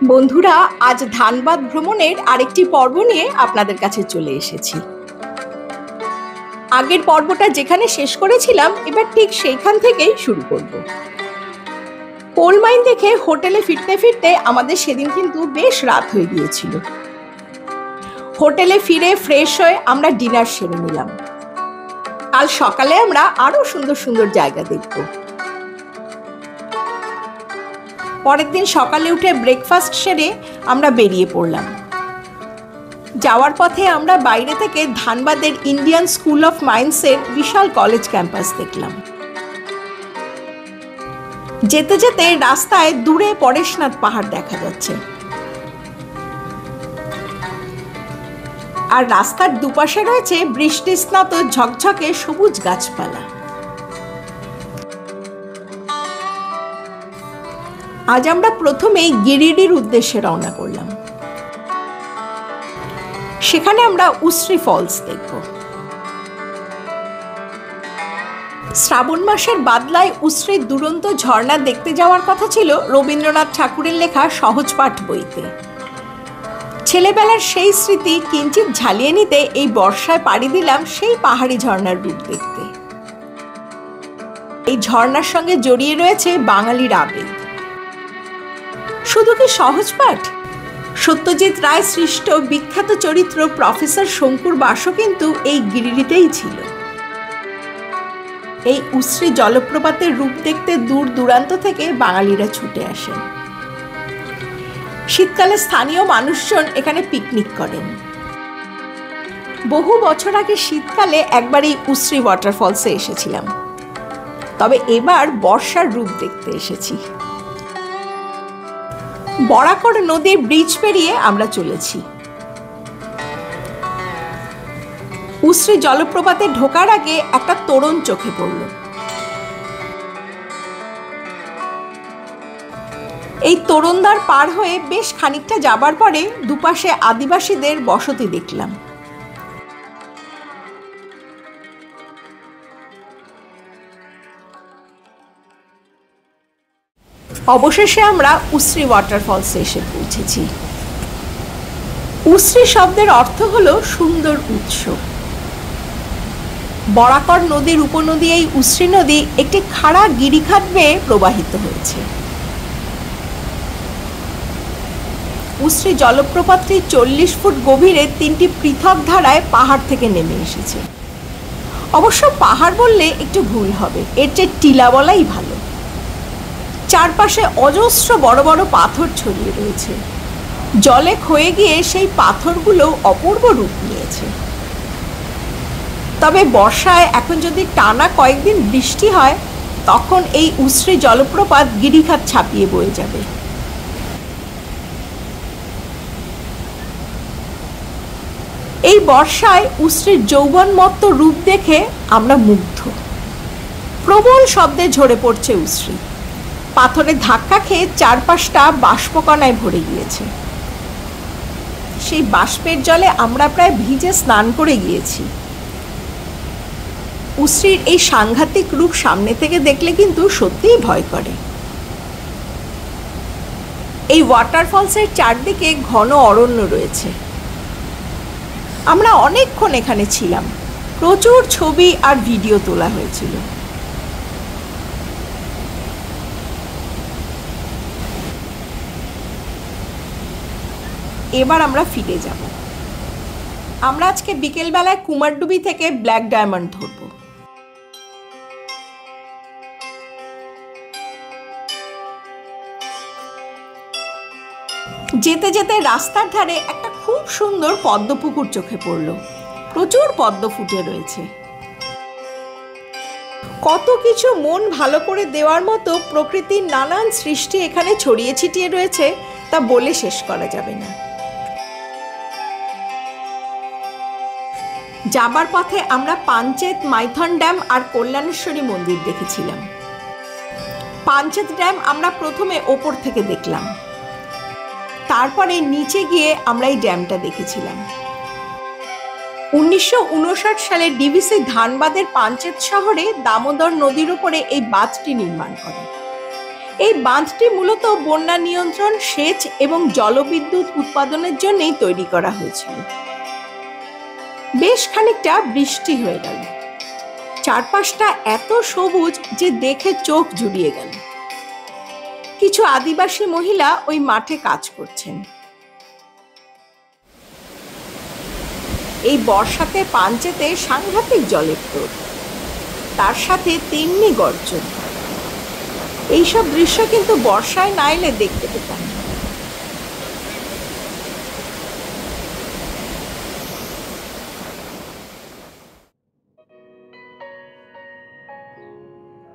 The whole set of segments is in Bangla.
বন্ধুরা, আজ ধানবাদ ভ্রমণের আরেকটি পর্ব নিয়ে আপনাদের কাছে চলে এসেছি। আগের পর্বটা যেখানে শেষ করেছিলাম, এবার ঠিক সেইখান থেকেই শুরু করব। কোল মাইন দেখে হোটেলে ফিরতে ফিরতে আমাদের সেদিন কিন্তু বেশ রাত হয়ে গিয়েছিল। হোটেলে ফিরে ফ্রেশ হয়ে আমরা ডিনার সেরে নিলাম। কাল সকালে আমরা আরো সুন্দর সুন্দর জায়গা দেখব। পরের দিন সকালে উঠে ব্রেকফাস্ট সেরে আমরা বেরিয়ে পড়লাম। যাওয়ার পথে আমরা বাইরে থেকে ধানবাদের ইন্ডিয়ান স্কুল অফ মাইন্সের বিশাল কলেজ ক্যাম্পাস দেখলাম। যেতে যেতে রাস্তায় দূরে পরেশনাথ পাহাড় দেখা যাচ্ছে, আর রাস্তার দুপাশে রয়েছে বৃষ্টিস্নাত ঝকঝকে সবুজ গাছপালা। আজ আমরা প্রথমেই গিরিডির উদ্দেশ্যে রওনা করলাম। সেখানে আমরা উসরি ফলস দেখব। শ্রাবণ মাসের বাদলায় উসরির দুরন্ত ঝর্ণা দেখতে যাওয়ার কথা ছিল রবীন্দ্রনাথ ঠাকুরের লেখা সহজপাঠ বইতে। ছেলেবেলার সেই স্মৃতি কিঞ্চিত ঝালিয়ে নিতে এই বর্ষায় পাড়ি দিলাম সেই পাহাড়ি ঝর্ণার রূপ দেখতে। এই ঝর্ণার সঙ্গে জড়িয়ে রয়েছে বাঙালির আবেগ। শুধু কি সহজপাঠ? সত্যজিৎ রায় সৃষ্ট বিখ্যাত চরিত্র প্রফেসর শঙ্কুর বাসও কিন্তু এই গিরিডিতেই ছিল। এই উসরি জলপ্রপাতের রূপ দেখতে দূর দূরান্ত থেকে বাঙালিরা ছুটে আসেন। শীতকালে স্থানীয় মানুষজন এখানে পিকনিক করেন। বহু বছর আগে শীতকালে একবার এই উসরি ওয়াটারফলসে এসেছিলাম, তবে এবার বর্ষার রূপ দেখতে এসেছি। বরাকর নদীর ব্রিজ পেরিয়ে আমরা চলেছি। উসরি জলপ্রপাতে ঢোকার আগে একটা তোরণ চোখে পড়ল। এই তোরণদ্বার পার হয়ে বেশ খানিকটা যাবার পরে দুপাশে আদিবাসীদের বসতি দেখলাম। অবশেষে আমরা উসরি ওয়াটারফলসে এসে পৌঁছেছি। উসরি শব্দের অর্থ হলো সুন্দর উৎস। বরাকর নদীর উপনদী এই উসরি নদী একটি খাড়া গিরিখাত বেয়ে প্রবাহিত হয়েছে। উসরি জলপ্রপাতটি 40 ফুট গভীরে 3টি পৃথক ধারায় পাহাড় থেকে নেমে এসেছে। অবশ্য পাহাড় বললে একটু ভুল হবে, এর চেয়ে টিলা বলাই ভালো। চারপাশে অজস্র বড় বড় পাথর ছড়িয়ে রয়েছে। জলে ক্ষয়ে গিয়ে সেই পাথরগুলো অপূর্ব রূপ নিয়েছে। তবে বর্ষায় এখন যদি টানা কয়েকদিন বৃষ্টি হয়, তখন এই উসরি জলপ্রপাত গিরিখাত ছাপিয়ে বয়ে যাবে। এই বর্ষায় উসরির যৌবনমত্ত রূপ দেখে আমরা মুগ্ধ। প্রবল শব্দে ঝরে পড়ছে উসরি। পাথরে ধাক্কা খেয়ে চারপাশটা বাষ্পকণায় ভরে গিয়েছে। সেই বাষ্পের জলে আমরা প্রায় ভিজে স্নান করে গিয়েছি। উসরির এই সাংঘাতিক রূপ সামনে থেকে দেখলে কিন্তু সত্যিই ভয় করে। এই ওয়াটারফলসের চারদিকে ঘন অরণ্য রয়েছে। আমরা অনেকক্ষণ এখানে ছিলাম। প্রচুর ছবি আর ভিডিও তোলা হয়েছিল। এবার আমরা ফিরে যাব। আমরা আজকে বিকেলবেলায় কুমারডুবি থেকে ব্ল্যাক ডায়মন্ড ধরব। যেতে যেতে রাস্তার ধারে একটা খুব সুন্দর পদ্মপুকুর চোখে পড়ল। প্রচুর পদ্ম ফুটে রয়েছে। কত কিছু মন ভালো করে দেওয়ার মতো প্রকৃতির নানান সৃষ্টি এখানে ছড়িয়ে ছিটিয়ে রয়েছে, তা বলে শেষ করা যাবে না। যাবার পথে আমরা পাঞ্চেত, মাইথন ড্যাম আর কল্যাণেশ্বরী মন্দির দেখেছিলাম। পাঞ্চেত ড্যাম আমরা প্রথমে ওপর থেকে দেখলাম, তারপরে নিচে গিয়ে আমরা এই ড্যামটা দেখেছিলাম। 1959 সালে ডিভিসি ধানবাদের পাঞ্চেত শহরে দামোদর নদীর উপরে এই বাঁধটি নির্মাণ করে। এই বাঁধটি মূলত বন্যা নিয়ন্ত্রণ, সেচ এবং জলবিদ্যুৎ উৎপাদনের জন্যই তৈরি করা হয়েছিল। বেশ খানিকটা বৃষ্টি হয়ে গেল, চারপাশটা এত সবুজ যে দেখে চোখ জুড়িয়ে গেল। কিছু আদিবাসী মহিলা ওই মাঠে কাজ করছেন। এই বর্ষাতে পাঞ্চেতে সাংঘাতিক জলের স্রোত, তার সাথে তেমনি গর্জন। এইসব দৃশ্য কিন্তু বর্ষায় না এলে দেখতে পেতাম।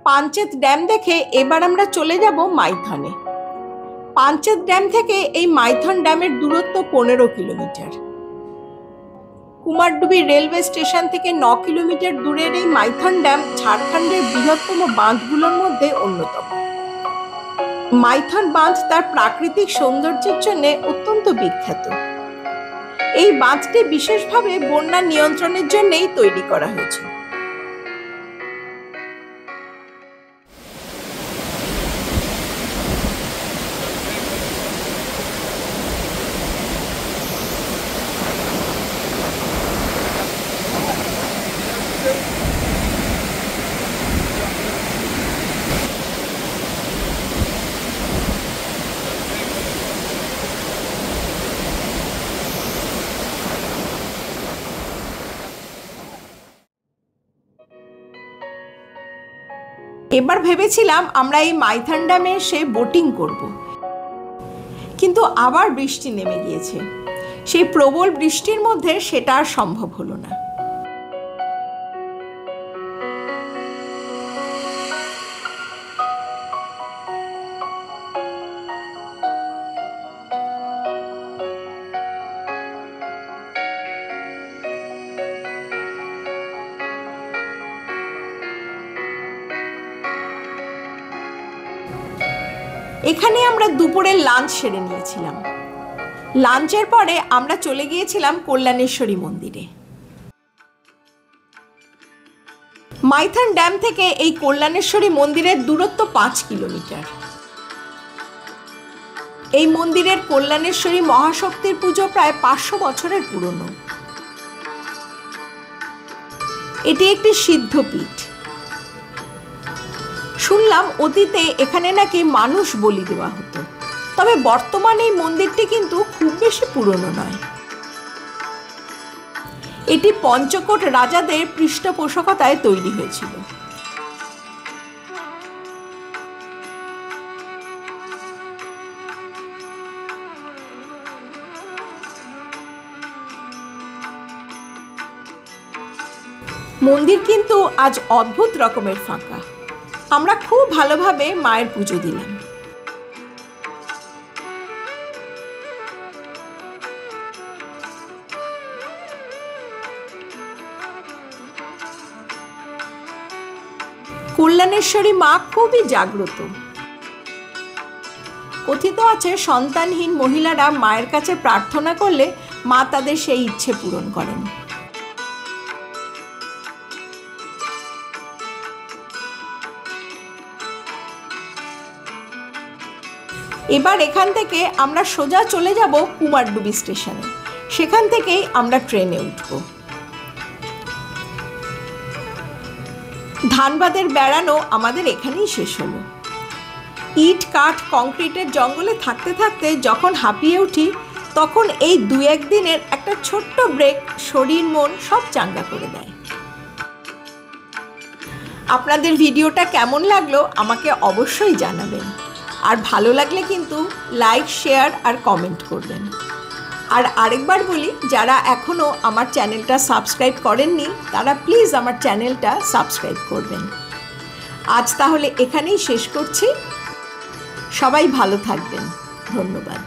পাঞ্চেত ড্যাম দেখে এবার আমরা চলে যাব মাইথনে। পাঞ্চেত ড্যাম থেকে এই মাইথন ড্যামের দূরত্ব 15 কিলোমিটার। কুমারডুবি রেলওয়ে স্টেশন থেকে 9 কিলোমিটার দূরের এই মাইথন ড্যাম ঝাড়খণ্ডের বৃহত্তম বাঁধগুলোর মধ্যে অন্যতম। মাইথন বাঁধ তার প্রাকৃতিক সৌন্দর্যের জন্য অত্যন্ত বিখ্যাত। এই বাঁধটি বিশেষভাবে বন্যা নিয়ন্ত্রণের জন্যই তৈরি করা হয়েছে। এবার ভেবেছিলাম আমরা এই মাইথন ড্যামে এসে বোটিং করব, কিন্তু আবার বৃষ্টি নেমে গিয়েছে। সেই প্রবল বৃষ্টির মধ্যে সেটা আর সম্ভব হলো না। এখানে আমরা দুপুরের লাঞ্চ সেরে নিয়েছিলাম। লাঞ্চের পরে আমরা চলে গিয়েছিলাম কল্যাণেশ্বরী মন্দিরে। মাইথন ড্যাম থেকে এই কল্যাণেশ্বরী মন্দিরের দূরত্ব 5 কিলোমিটার। এই মন্দিরের কল্যাণেশ্বরী মহাশক্তির পুজো প্রায় 500 বছরের পুরনো। এটি একটি সিদ্ধপীঠ। শুনলাম অতীতে এখানে নাকি মানুষ বলি দেওয়া হতো, তবে বর্তমানে এই মন্দিরটি কিন্তু খুব বেশি পুরনো নয়। এটি পঞ্চকোট রাজাদের পৃষ্ঠপোষকতায় তৈরি হয়েছিল। মন্দির কিন্তু আজ অদ্ভুত রকমের ফাঁকা। আমরা খুব ভালোভাবে মায়ের পুজো দিলাম। কল্যাণেশ্বরী মা খুবই জাগ্রত। কথিত আছে সন্তানহীন মহিলারা মায়ের কাছে প্রার্থনা করলে মা তাদের সেই ইচ্ছে পূরণ করেন। এবার এখান থেকে আমরা সোজা চলে যাব কুমারডুবি স্টেশনে। সেখান থেকেই আমরা ট্রেনে উঠব। ধানবাদের বেড়ানো আমাদের এখানেই শেষ হলো। ইট কাঠ কংক্রিটের জঙ্গলে থাকতে থাকতে যখন হাঁপিয়ে উঠি, তখন এই 2-1 দিনের একটা ছোট্ট ব্রেক শরীর মন সব চাঙ্গা করে দেয়। আপনাদের ভিডিওটা কেমন লাগলো আমাকে অবশ্যই জানাবেন, আর ভালো লাগলে কিন্তু লাইক, শেয়ার আর কমেন্ট করবেন। আর আরেকবার বলি, যারা এখনও আমার চ্যানেলটা সাবস্ক্রাইব করেননি তারা প্লিজ আমার চ্যানেলটা সাবস্ক্রাইব করবেন। আজ তাহলে এখানেই শেষ করছি। সবাই ভালো থাকবেন। ধন্যবাদ।